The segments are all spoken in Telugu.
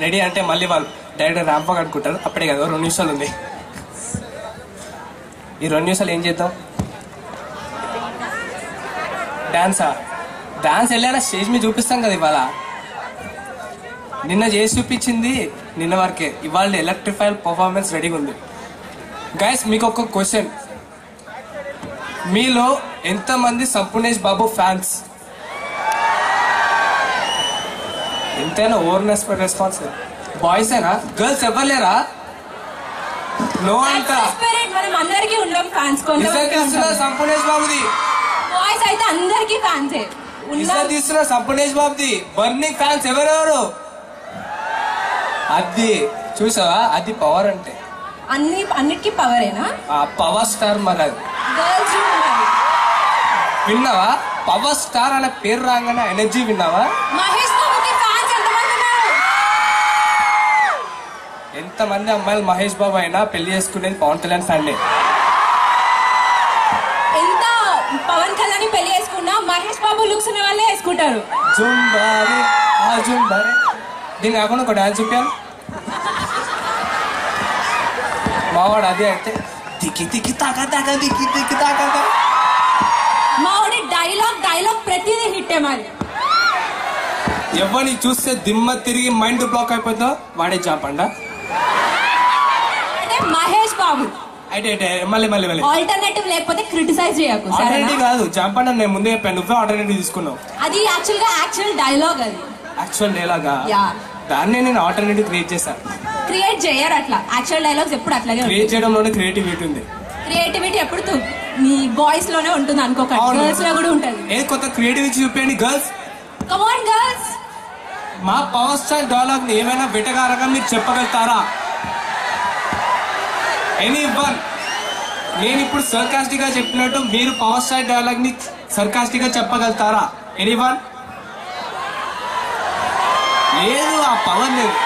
రెడీ అంటే మళ్ళీ వాళ్ళు డైరెక్ట్ ర్యాంప్ వాక్ అనుకుంటారు. అప్పుడే కదా 2 నిమిషాలు ఉంది. ఈ 2 నిమిషాలు ఏం చేద్దాం? డాన్స్ వెళ్ళారా స్టేజ్ మీద చూపిస్తాం కదా. ఇవాళ నిన్న చేసి చూపించింది నిన్న వరకే, ఇవాళ ఎలక్ట్రిఫైల్ పర్ఫార్మెన్స్ రెడీగా ఉంది. గైస్ మీకు ఒక క్వశ్చన్, మీలో ఎంతమంది సంపూర్ణేష్ బాబు ఫ్యాన్స్? ఎంతైనా ఓవర్నెస్ రెస్పాన్స్. బాయ్స్ ఏనా? గర్ల్స్ ఎవరు లేరా? నో అంట. సంపూర్ణేష్ బాబుది తీస్తున్నా. సంపూర్ణేష్ బాబుది బర్నింగ్ ఫ్యాన్స్ ఎవరెవరు? అది చూసావా? అది పవర్ అంటే అన్నిటికీ పవరేనా? Power star. మరి అది విన్నావా? పవర్ స్టార్ అనే పేరు రాగానే ఎనర్జీ విన్నావా? ఎంతమంది అమ్మాయిలు మహేష్ బాబు అయినా పెళ్లి చేసుకునేది పవన్ కళ్యాణ్ ఫ్యాన్లే. ఎంత పవన్ కళ్యాణ్ పెళ్లి చేసుకున్నా మహేష్ బాబు లుక్స్ ఉన్న వాళ్ళే వేసుకుంటారు. జుంబారే ఆ జుంబారే. దీన్ని కాకుండా ఒక డాన్స్ చూపాను మావాడు. అదే అయితే తిక్కి తిక్కి తాకా తాకా దిక్కి తిక్కి తాకా. మావాడి డైలాగ్ ప్రతిదీ హిట్టే. మరి ఎవరిని చూస్తే దిమ్మ తిరిగి మైండ్ బ్లాక్ అయిపోతుందో వాడే జాపండా. మహేష్ బాబు అయితే మళ్ళీ ఆల్టర్నేటివ్ లేకపోతే క్రిటిసైజ్ చేయకు. ఆల్టర్నేటివ్ కాదు జాంపండా, నేను ముందే చెప్పాను, నువ్వే ఆల్టర్నేటివ్ తీసుకున్నావు. అది యాక్చువల్ డైలాగ్. అది యాక్చువల్ డైలాగా? దాన్ని నేను ఆల్టర్నేటివ్ క్రియేట్ చేశాను. క్రియేట్ చేయరు అట్లా. యాక్చువల్ డైలాగ్స్ ఎప్పుడు అట్లాగే. క్రియేట్ చేయడంలోనే క్రియేటివిటీ ఉంది. క్రియేటివిటీ ఎప్పుడు మీ బాయ్స్ లోనే ఉంటుంది అనుకోకండి, గర్ల్స్ లో కూడా ఉంటుంది. ఏ కొత్త క్రియేటివిటీ చూపించండి గర్ల్స్. Come on girls. మా పవర్ స్టార్ డైలాగ్ ని ఏమైనా వెటగారగా మీరు చెప్పగలుగుతారా? ఎనీవన్? నేను ఇప్పుడు సర్కాస్టిక్ గా చెప్పినట్టు మీరు పవర్ స్టార్ డైలాగ్ ని సర్కాస్టిక్ గా చెప్పగలుగుతారా? ఎనీవన్? లేదు, ఆ పవర్ లేదు.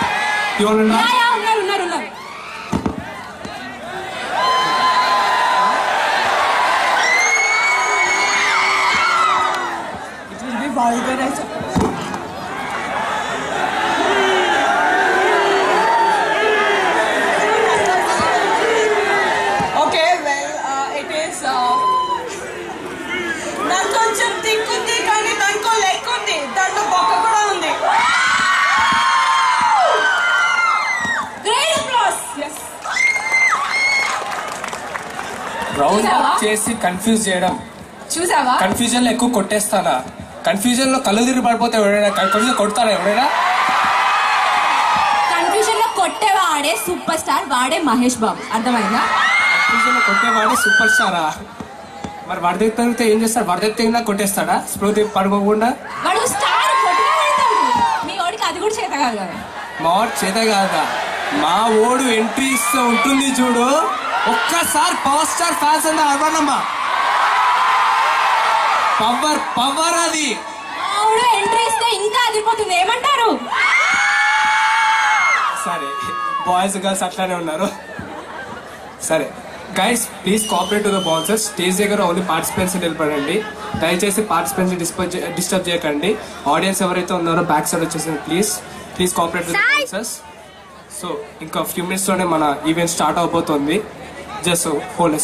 రౌండ్ అప్ చేసి కన్ఫ్యూజ్ చేయడం. చూసావా? కన్ఫ్యూజన్ లో ఎక్కువ కొట్టేస్తానా? కన్ఫ్యూజన్ లో కళ్ళు తిరిగి పడిపోతే ఎవరైనా కన్ఫ్యూజన్ కొడతారా? ఎవరైనా కన్ఫ్యూజన్ లో కొట్టేవాడే సూపర్ స్టార్, వాడే మహేష్ బాబు. అర్థమైందా? కన్ఫ్యూజన్ లో కొట్టేవాడే సూపర్ స్టారా? మరి వాడి దగ్గర ఏం చేస్తాడు? వాడి దగ్గర కొట్టేస్తాడా స్పృహ పడుకోకుండా? వాడు స్టార్ మీ వాడికి అది కూడా చేత కాదు కదా. మా వాడు చేత కాదా? మా ఓడు ఎంట్రీ ఇస్తూ ఉంటుంది చూడు, ఒక్కసారి పవర్ స్టార్ ఫ్యాన్స్ అంతా అవ్వనమ్మా. పవర్ అది. ఎంట్రీ ఇస్తే ఇంకా అదిరిపోతుంది. ఏమంటారు? సరే, బాయ్స్ గర్ల్స్ అట్లానే ఉన్నారు. సరే guys, please cooperate to the bouncers. Stage దగ్గర ఓన్లీ పార్టిసిపెంట్స్ నిలబడండి. దయచేసి పార్టిసిపెంట్స్ డిస్టర్బ్ చేయకండి. ఆడియన్స్ ఎవరైతే ఉన్నారో బ్యాక్ సైడ్ వచ్చేసి please cooperate to the bouncers. So ఇంకా ఫ్యూ మినిట్స్ లోనే మన ఈవెంట్ స్టార్ట్ అవబోతుంది. Just hold